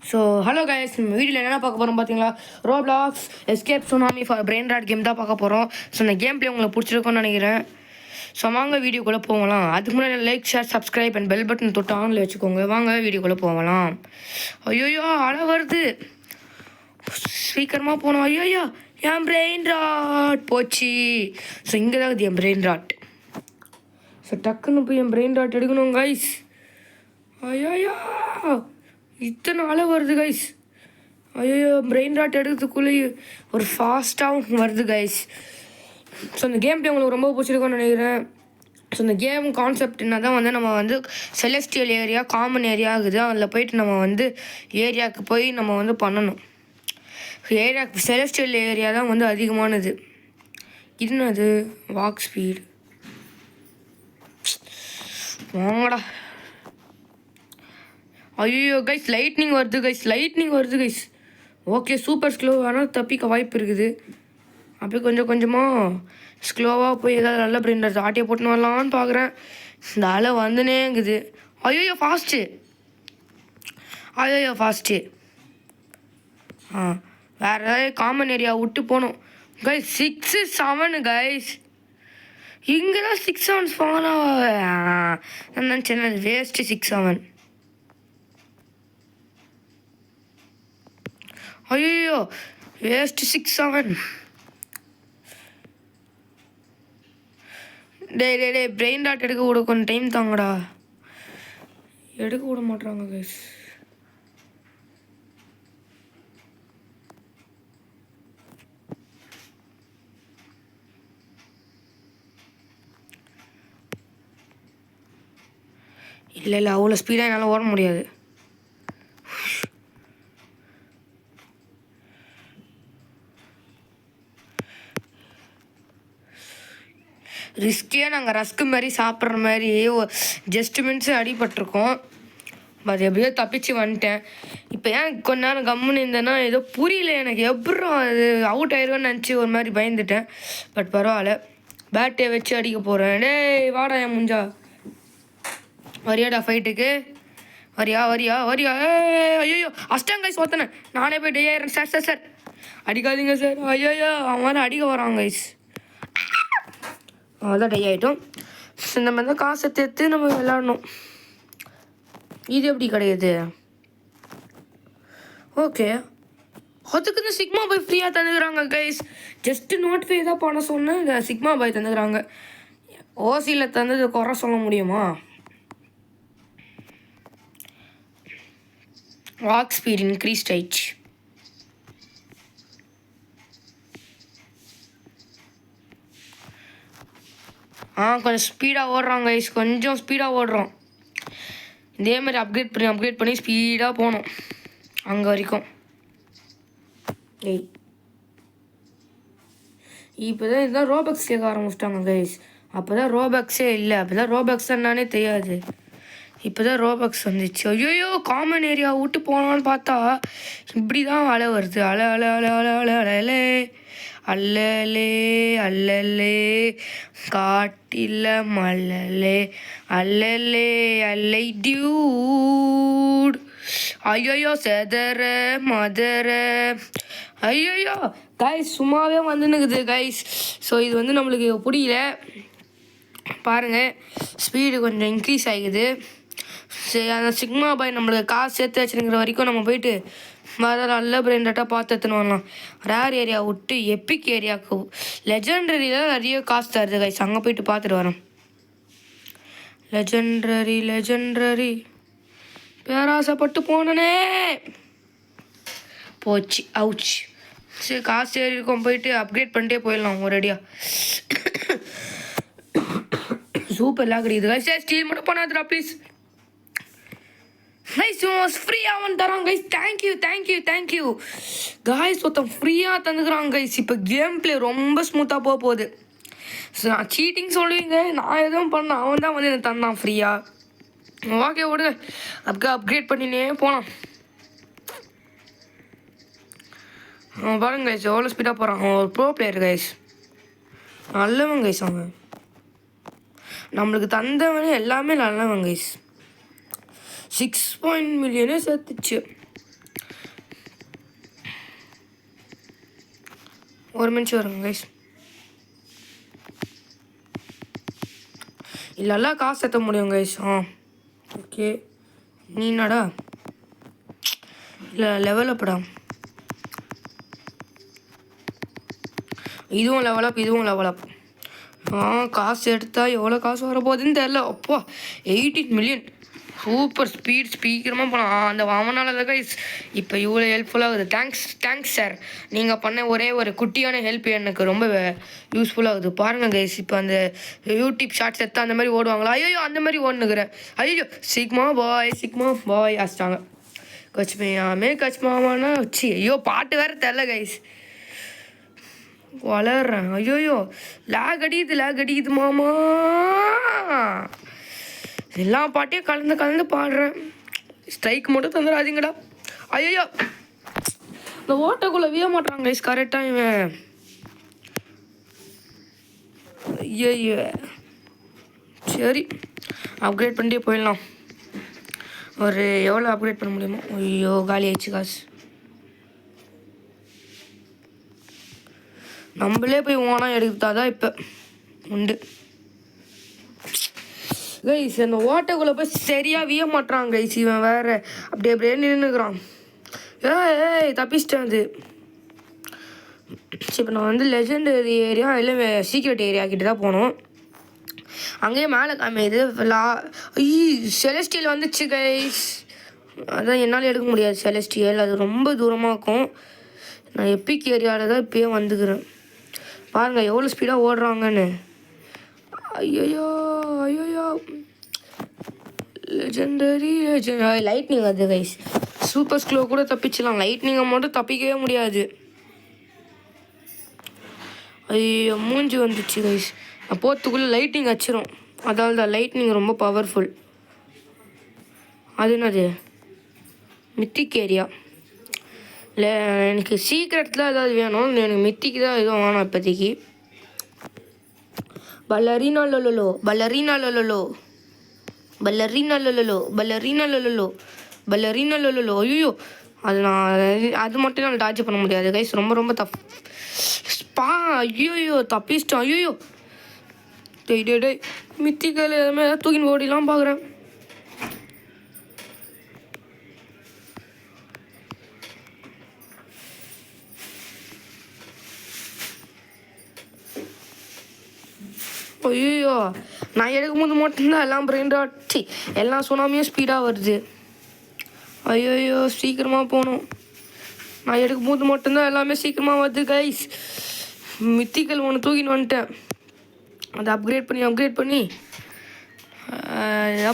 So hello guys, வீடியோவில் என்னென்ன பார்க்க போகிறோம் பார்த்தீங்களா? Roblox escape tsunami for brain rot game தான் பார்க்க போகிறோம். ஸோ இந்த கேம் பிளே உங்களுக்கு பிடிச்சிருக்கும்னு நினைக்கிறேன். ஸோ வாங்க வீடியோக்குள்ளே போகலாம். அதுக்கு முன்னாடி like, share, subscribe and bell button தொட்டு ஆனில் வச்சுக்கோங்க. வாங்க வீடியோக்குள்ளே போகலாம். ஐயோயோ அழை வருது, சீக்கிரமாக போகணும். ஐயோயோ என் பிரெயின் ராட் போச்சு. ஸோ இங்கே தான் இருக்குது என் பிரெயின் ராட். ஸோ டக்குன்னு போய் என் பிரெயின் ராட் எடுக்கணும் கைஸ். ஐயோயோ இத்தனை அலை வருது கைஸ். ஐயோ பிரெயின் ராட் எடுக்கிறதுக்குள்ளே ஒரு ஃபாஸ்ட்டாகவும் வருது கைஸ். ஸோ இந்த கேம் பிளே உங்களுக்கு ரொம்ப பிடிச்சிருக்கும்னு நினைக்கிறேன். ஸோ இந்த கேம் கான்செப்ட் என்ன தான் வந்து நம்ம வந்து செலஸ்டியல் ஏரியா, காமன் ஏரியா ஆகுது. அதில் போயிட்டு நம்ம வந்து ஏரியாவுக்கு போய் நம்ம வந்து பண்ணணும். ஏரியா செலஸ்டியல் ஏரியா தான் வந்து அதிகமானது. என்னது வாக் ஸ்பீடு வாங்கடா. ஐயோ கைஸ் லைட்னிங் வருது கைஸ். ஓகே சூப்பர் ஸ்லோ, ஆனால் தப்பிக்க வாய்ப்பு இருக்குது. அப்படியே கொஞ்சம் கொஞ்சமாக ஸ்லோவாக போய் ஏதாவது நல்ல பிரெண்டர்ஸ் ஆட்டியை போட்டுன்னு வரலான்னு பார்க்குறேன். இந்த அலை வந்துனே இருக்குது. ஐயோ ஃபாஸ்ட்டு வேறு ஏதாவது காமன் ஏரியா விட்டு போகணும் கைஸ். 6-7 கைஸ். இங்கே தான் 6-7 ஃபாலோ நினச்சேன். வேஸ்ட்டு 6-7. ஐயோ வேஸ்ட்டு 6-7. டே பிரெயின் ராட் எடுக்க விட கொஞ்சம் டைம் தாங்கடா. எடுக்க விட மாட்றாங்க கைஸ். இல்லை அவ்வளோ ஸ்பீடாக என்னால் ஓட முடியாது. ரிஸ்கே. நாங்கள் ரஸ்க்கு மாதிரி சாப்பிட்ற மாதிரி ஜஸ்ட் மினிட்ஸ் அடிபட்டிருக்கோம். அது எப்படியோ தப்பிச்சு வந்துட்டேன். இப்போ ஏன் கொஞ்ச நேரம் கம்முன்னு இருந்தேன்னா ஏதோ புரியல எனக்கு. எப்பறம் அது அவுட் ஆயிடுவேன்னு நினச்சி ஒரு மாதிரி பயந்துட்டேன். பட் பரவாயில்ல, பேட்டை வச்சு அடிக்க போகிறேன். டேய் வாடா என் முஞ்சா, வரியாடா ஃபைட்டுக்கு? வரியா? ஐயோ அஷ்டாங்கைஸ் ஒத்தனை. நானே போய் டே ஆயிடுறேன். சார் அடிக்காதீங்க சார். ஐயோ அவன் அடிக்க வரான் கைஸ். அதான் டை ஆகிட்டோம். இந்த மாதிரி தான் காசை தேர்த்து நம்ம விளாடணும். இது எப்படி கிடையாது? ஓகே, அதுக்கு இந்த சிக்மா பாய் ஃப்ரீயாக தந்துக்கிறாங்க கைஸ். ஜஸ்ட்டு நோட்டிஃபை தான் பண்ண சொன்னேன். இந்த சிக்மா பாய் தந்துக்கிறாங்க. ஓசியில் தந்தது குறை சொல்ல முடியுமா? வாக் ஸ்பீட் இன்க்ரீஸ் ஆயிடுச்சு. கொஞ்சம் ஸ்பீடாக ஓடுறோம் கைஸ். கொஞ்சம் ஸ்பீடாக ஓடுறோம். இதேமாதிரி அப்கிரேட் பண்ணி ஸ்பீடாக போகணும் அங்கே வரைக்கும். இப்போ தான் இதுதான் ரோபக்ஸ் கேட்க ஆரம்பிச்சிட்டாங்க கைஸ். அப்போ தான் ரோபக்ஸே இல்லை. அப்போ தான் ரோபக்ஸ் என்னானே தெரியாது. இப்போ தான் ரோபக்ஸ் வந்துச்சு. ஐயோ காமன் ஏரியா விட்டு போகலான்னு பார்த்தா இப்படி தான் அலை வருது. அல்லலே காட்டில மல்லலே அல்லை டியூட். ஐயோ செதற மதற. ஐயோ கைஸ் சும்மாவே வந்துன்னுக்குது கைஸ். ஸோ இது வந்து நம்மளுக்கு பிடிக்கல. பாருங்கள் ஸ்பீடு கொஞ்சம் இன்க்ரீஸ் ஆகிக்குது. சரி, அந்த சிக்மா பாய் நம்மளுக்கு காசு சேர்த்து வச்சுருக்கிற வரைக்கும் நம்ம போயிட்டு வர நல்ல பிரெயின் ராட்டாக பார்த்து எடுத்துன்னு வரலாம். ரேர் ஏரியா விட்டு எப்பிக் ஏரியாவுக்கு லெஜெண்டரியில் நிறைய காசு தருது கைஸ். அங்கே போயிட்டு பார்த்துட்டு வரோம். லெஜெண்டரி பேராசைப்பட்டு போனனே போச்சு. அவுச். சரி காசு ஏறி இருக்கோம், போயிட்டு அப்கிரேட் பண்ணிட்டே போயிடலாம் ஒரேடியாக. சூப்பர்லாம் கிடையாது கைஸ். ஸ்டீல் மட்டும் பண்ணாதுடா ப்ளீஸ் கைஸ். ஃப்ரீயாக அவன் தரான் கைஸ். Thank you guys. ஒருத்தன் ஃப்ரீயாக தந்துக்கிறான் கைஸ். இப்போ கேம் பிளே ரொம்ப ஸ்மூத்தாக போகுது. ஸோ நான் சீட்டிங் சொல்லுவீங்க, நான் எதுவும் பண்ணேன். அவன் தான் வந்து எனக்கு தந்தான் ஃப்ரீயாக. ஓகே விடுங்க, அப்கிரேட் பண்ணினே போகலாம். பாருங்க கைஸ் எவ்வளோ ஸ்பீடாக போகிறான். ஒரு ப்ரோ பிளேயர் கைஸ். நல்லவன் கைஸ். அவன் நம்மளுக்கு தந்தவன் எல்லாமே நல்லவன் கைஸ். 6 மில்லியனே சேர்த்துச்சு. ஒரு நிமிஷம் வருங்க கைஸ். இல்லைல்லாம் காசு ஏற்ற முடியும் கைஸ். ஓகே, நீ என்னடா இல்லை லெவலப்படா. இதுவும் லெவலப், இதுவும் லெவலப். காசு எடுத்தால் எவ்வளோ காசு வரப்போகுதுன்னு தெரில. அப்பா 18 மில்லியன். சூப்பர் ஸ்பீக்கரமாக போகலாம். அந்த வாமனால தான் கைஸ் இப்போ இவ்வளோ ஹெல்ப்ஃபுல்லாகுது. Thanks sir. நீங்கள் பண்ண ஒரே ஒரு குட்டியான ஹெல்ப் எனக்கு ரொம்ப யூஸ்ஃபுல்லாகுது. பாருங்கள் கைஸ், இப்போ அந்த யூடியூப் ஷார்ட்ஸ் எடுத்தால் அந்த மாதிரி ஓடுவாங்களா? ஐயோ அந்த மாதிரி ஓடுனுக்கிறேன். ஐயோ சிக்மா பாய் ஆச்சிட்டாங்க. கச்மாவானா வச்சு ஐயோ பாட்டு வேறு தெரில கைஸ். வளர்றேன். ஐயோயோ லேக் அடிக்குது மாமா. எல்லா பாட்டையும் கலந்து பாடுறேன். ஸ்ட்ரைக் மட்டும் தந்துடாதீங்கடா. ஐயோ இந்த ஓட்டக்குள்ளே விய மாட்டாங்க கைஸ் கரெக்டாக இவன். ஐயோ சரி, அப்கிரேட் பண்ணிட்டே போயிடலாம். ஒரு எவ்வளோ அப்கிரேட் பண்ண முடியுமோ. ஐயோ காலி ஆயிடுச்சு காசு. நம்மளே போய் ஓனாக எடுத்தா தான் இப்போ உண்டு கைஸ். அந்த ஓட்டைக்குள்ளே போய் சரியாக விய மாட்டான் கைஸ். இவன் வேறு அப்படியே நின்றுக்கிறான். ஏய் தப்பிச்சிட்டேன் அது. இப்போ நான் வந்து லெஜெண்டரி ஏரியா இல்லை சீக்ரெட் ஏரியா கிட்ட தான் போகணும். அங்கேயே மேலே காமிது செலஸ்டியல் வந்துச்சு கைஸ். அதான் என்னால் எடுக்க முடியாது செலஸ்டியல், அது ரொம்ப தூரமாக இருக்கும். நான் எப்பிக் ஏரியாவில் தான் இப்போயே வந்துக்கிறேன். பாருங்கள் எவ்வளோ ஸ்பீடாக ஓடுறாங்கன்னு. ஐயோ லெஜெண்டரி லைட்னிங் அது கைஸ். சூப்பர் ஸ்லோ கூட தப்பிச்சிடலாம், லைட்னிங்கை மட்டும் தப்பிக்கவே முடியாது. ஐயோ மூஞ்சி வந்துச்சு கைஸ். நான் போகிறதுக்குள்ளே லைட்னிங் வச்சிரும். அதாவது தான் லைட்னிங் ரொம்ப பவர்ஃபுல். அது என்னது மித்திக் ஏரியா இல்லை, எனக்கு சீக்கிரத்தில் ஏதாவது வேணும். எனக்கு மித்திக்கு தான் எதுவும் வேணும் இப்போதைக்கு. பல்லரினா லொலோ. ஐயோ அது மட்டும் நான் டார்ச் பண்ண முடியாது கைஸ். ரொம்ப ஐயோ தப்பிச்சிட்டோம். ஐயோ டேய் மித்திக்கல் எதுவுமே ஏதாவது தூக்கின்னு ஓடிலாம் பார்க்குறேன். ஐயோ நான் எடுக்கும்போது மட்டும்தான் எல்லாம் பிரெயின் ராட் எல்லாம் சுனாமியும் ஸ்பீடாக வருது. ஐயோ சீக்கிரமாக போகணும். நான் எடுக்கும்போது மட்டும்தான் எல்லாமே சீக்கிரமாக வருது கைஸ். மித்திக்கல் ஒன்று தூக்கின்னு வந்துட்டேன். அதை அப்கிரேட் பண்ணி எதாவது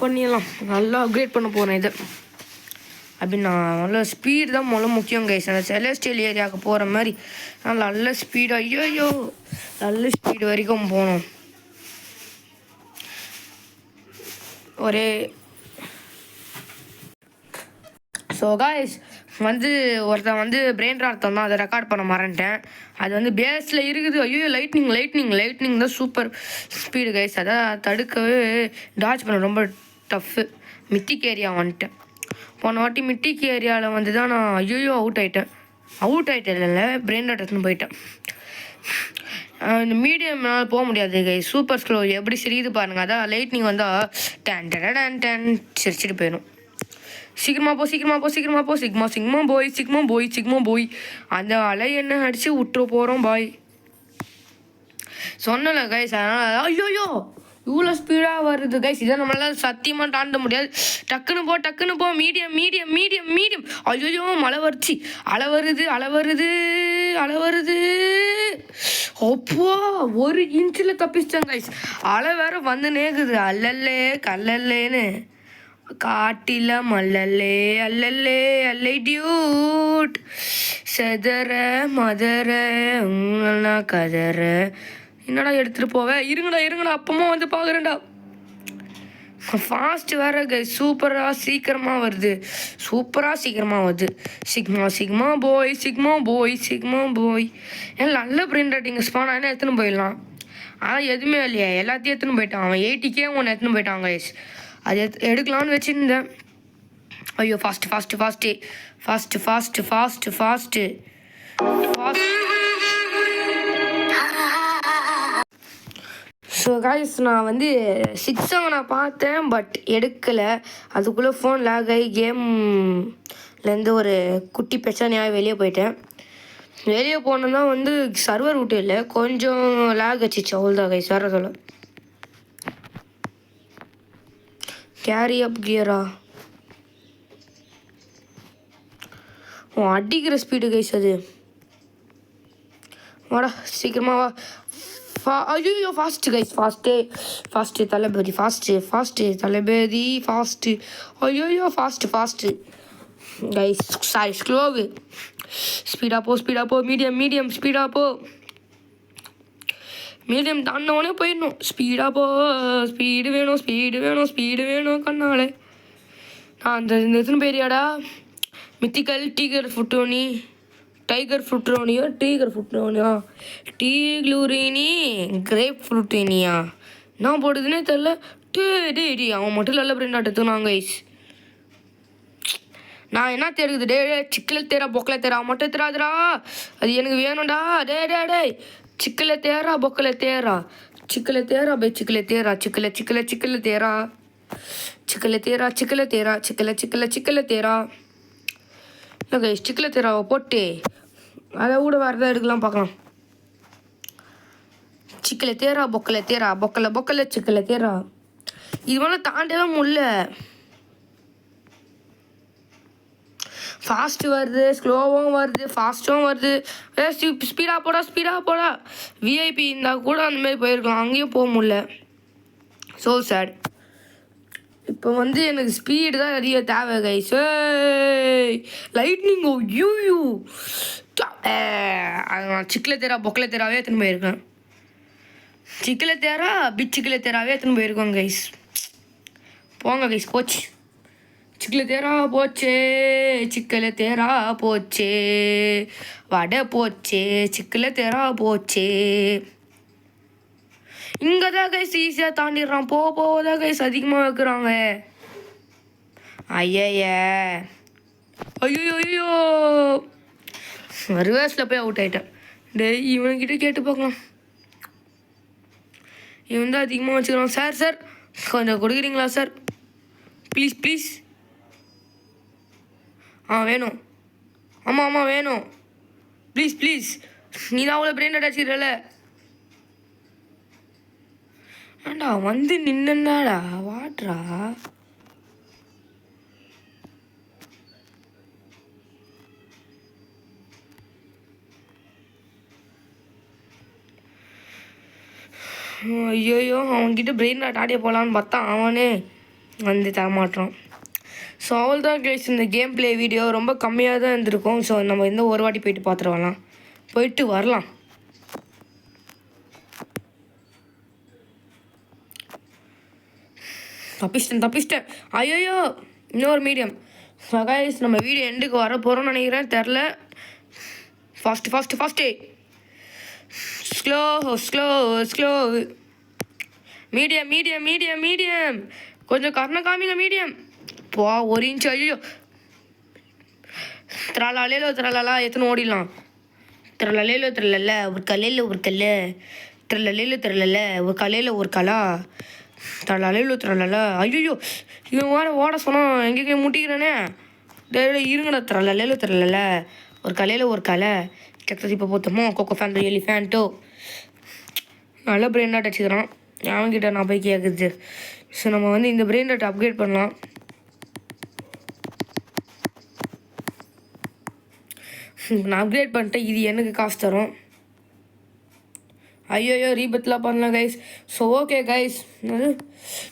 பண்ணிடலாம். நல்லா அப்கிரேட் பண்ண போகிறேன் இதை. அப்படின்னு நான் நல்ல ஸ்பீடு தான் முக்கியம் கைஸ். அந்த செலஸ்டியல் ஏரியாவுக்கு போகிற மாதிரி நல்ல ஸ்பீடு. ஐயோ நல்ல ஸ்பீடு வரைக்கும் போகணும். ஒரே ஸோ காய்ஸ் வந்து ஒருத்தன் வந்து பிரெயின் ராட் தான், அதை ரெக்கார்ட் பண்ண மறந்துட்டேன். அது வந்து பேஸில் இருக்குது. ஐயோ லைட்னிங் தான் சூப்பர் ஸ்பீடு கைஸ். அதை தடுக்கவே டார்ச் பண்ண ரொம்ப டஃப்பு. மித்திக் ஏரியா வந்துட்டேன். போன வாட்டி மித்திக் ஏரியாவில் வந்து தான் நான் ஐயோ அவுட் ஆகிட்டேன் இல்லை பிரெயின் ராட் எடுத்துன்னு போயிட்டேன். இந்த மீடியம்னால் போக முடியாது கைஸ். சூப்பர் ஸ்லோ எப்படி சிரிக்குது பாருங்கள். அதான் லைட்னிங் வந்தால் டேன் சிரிச்சிட்டு போயிடும். சீக்கிரமாக போ. சிக்மா போய் அந்த அலை என்ன அடித்து விட்டுற போகிறோம் பாய். சொன்னல கைஸ். அதனால் ஐயோ இவ்வளோ ஸ்பீடாக வருது கைஸ். இதை நம்மளால சத்தியமாக தாண்ட முடியாது. டக்குன்னு போ. மீடியம். ஐயோ மழை வருச்சு. அலை வருது. அப்போ 1 இன்ச்சில் தப்பிச்சிட்டேன் கைஸ். அலை வேற வந்து நேக்குது. கல்லல்லேன்னு காட்டில அல்லை டியூட் செதற மதற உங்களா கதற. என்னடா எடுத்துகிட்டு போவேன். இருங்கடா அப்பமா வந்து பார்க்குறேன்டா. ஃபாஸ்ட் வேறு கைஸ். சூப்பராக சீக்கிரமாக வருது. சிக்மா போய் ஏன் நல்ல பிரிண்ட் ரைட்டிங் ஸ்பான் ஆனால் எடுத்துன்னு போயிடலாம். ஆனால் எதுவுமே இல்லையா, எல்லாத்தையும் எடுத்துன்னு போயிட்டான் அவன். 80K ஒன்று எடுத்துன்னு போயிட்டான் கைஸ். அது எடுக்கலான்னு வச்சுருந்தேன். ஐயோ ஃபாஸ்ட்டு ஸோ காய்ஸ் நான் வந்து 6 நான் பார்த்தேன், பட் எடுக்கலை. அதுக்குள்ளே ஃபோன் லேக் ஆகி கேம்லேருந்து ஒரு குட்டி பிரச்சனையாக வெளியே போயிட்டேன். வெளியே போனோன்னா வந்து சர்வர் விட்டு இல்லை, கொஞ்சம் லேக் வச்சிச்சு, அவ்வளோதான் கைஸ், வேறு சொல்ல. கேரி அப் கியரா அடிக்கிற ஸ்பீடு கைஸ் அது. வாடா சீக்கிரமா வா. ஐயோ ஃபாஸ்ட்டு கைஸ், ஃபாஸ்ட்டு தளபதி, ஃபாஸ்ட்டு தளபதி, ஃபாஸ்ட்டு. ஐயோ ஃபாஸ்ட்டு கைஸ், சாரி ஸ்லோவு. ஸ்பீடாக போ. மீடியம் ஸ்பீடாக போ. மீடியம் தாண்டவனே போயிடணும். ஸ்பீடாக போ. ஸ்பீடு வேணும் கண்ணாலே. நான் அந்த எத்தனை பேரியாடா மித்திக்கல் டைகர் ஃப்ரூட்டோனியா டீக்ளூரினி கிரேப் ஃப்ரூட்டினியா என்ன போடுதுன்னே தெரில. டே அவன் மட்டும் நல்ல பிரெண்ட் எடுத்துனாங்க கைஸ். நான் என்ன தேடுது? டே சிக்கல தேரா பொக்கல தேரா மட்டும் தெரியாதுடா, அது எனக்கு வேணும்டா. டே சிக்கல தேரா பொக்கல தேரா சிக்கல தேரா பை சிக்கல தேரா இல்லை கைஸ், சிக்கல தேராவை போட்டு அதை கூட வேறு எதாவது எடுக்கலாம் பார்க்கலாம். சிக்கல தேரா பொக்கல சிக்கல தேரா இது மேலே தாண்டவே முடியல. ஃபாஸ்ட்டு வருது, ஸ்லோவும் வருது, ஃபாஸ்ட்டும் வருது. ஸ்பீடாக போடா. விஐபி இருந்தால் கூட அந்தமாரி போயிருக்கலாம், அங்கேயும் போக முடியல. So sad. இப்போ வந்து எனக்கு ஸ்பீடு தான் நிறைய தேவை கைஸ். லைட்னிங் யூ சிக்கல தேரா பொக்கல தேராவே எத்தனை போயிருக்கேன். சிக்கல தேராவே எத்தனை போயிருக்கோம் கைஸ். போங்க கைஸ், போச்சு சிக்கல தேரா போச்சே வடை போச்சே சிக்கல தேரா போச்சே. இங்கே தான் கைஸ் ஈஸியாக தாண்டிடுறான். போதான் கைஸ் அதிகமாக வைக்கிறாங்க. ஐயோ ரிவர்ஸில் போய் அவுட் ஆகிட்டேன். டேய் இவன்கிட்ட கேட்டு பார்க்கலாம். இவன் தான் அதிகமாக வச்சுக்கிறான். சார் கொஞ்சம் கொடுக்குறீங்களா சார்? ப்ளீஸ். வேணும். ஆமாம் வேணும். ப்ளீஸ் நீ தான் அவ்வளோ பிரெயின் அடிச்சிடல. ஏண்டா வந்து நின்னடாடா வாட்ரா. ஐயோ அவன்கிட்ட பிரெயின் ஆடிய போகலான்னு பார்த்தா அவனே வந்து தரமாட்டான். ஸோ அவள் தான் கைஸ், இந்த கேம் பிளே வீடியோ ரொம்ப கம்மியாக தான் இருந்திருக்கும். ஸோ நம்ம இந்த ஒரு வாட்டி போயிட்டு வரலாம். தப்பிச்சிட்டேன். ஐயோ இன்னொரு மீடியம். கைஸ் நம்ம வீடியோ எண்டுக்கு வர போகிறோம்னு நினைக்கிறேன், தெரில. Fast slow. மீடியம் கொஞ்சம் கர்ணம் காமிங்க. மீடியம் போ 1 இன்ச்சு. ஐயோ திரளாலா எத்தனை ஓடிடலாம். திரளல ஒரு கல்லில் ஒரு கலா திரளல. ஐயோ இவன் வேறு ஓட சொன்னான், எங்கேயே முட்டிக்கிறானே. இருங்கடா. திரளல ஒரு கலை கெட்டது. இப்போ போத்தமோ கொக்கோ ஃபேன் எலிஃபேண்ட்டோ நல்ல பிரெயின் டாட் வச்சுக்கிறான். அவன்கிட்ட நான் போய் கேட்குது. ஸோ நம்ம வந்து இந்த பிரெயின் டாட் அப்கிரேட் பண்ணலாம். நான் அப்கிரேட் பண்ணிட்டேன், இது எனக்கு காசு தரும். ஐயோ ரீபத்லாம் பண்ணலாம் guys. So okay guys,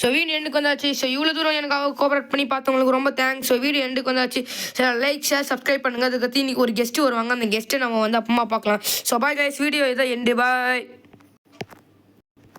so video எண்டுக்கு வந்தாச்சு. ஸோ இவ்வளோ தூரம் எனக்கு கோஆப்ரேட் பண்ணி பார்த்தவங்களுக்கு ரொம்ப தேங்க்ஸ். ஸோ வீடியோ எண்டுக்கு வந்தாச்சு. ஸோ லைக் ஷேர் சப்ஸ்கிரைப் பண்ணுங்கள். அதுக்கு இன்றைக்கி ஒரு கெஸ்ட்டு வருவாங்க, அந்த கெஸ்ட்டை நம்ம வந்து அப்புறமா பார்க்கலாம். ஸோ பாய் கைஸ், வீடியோ இதான் எண்டு. பாய்.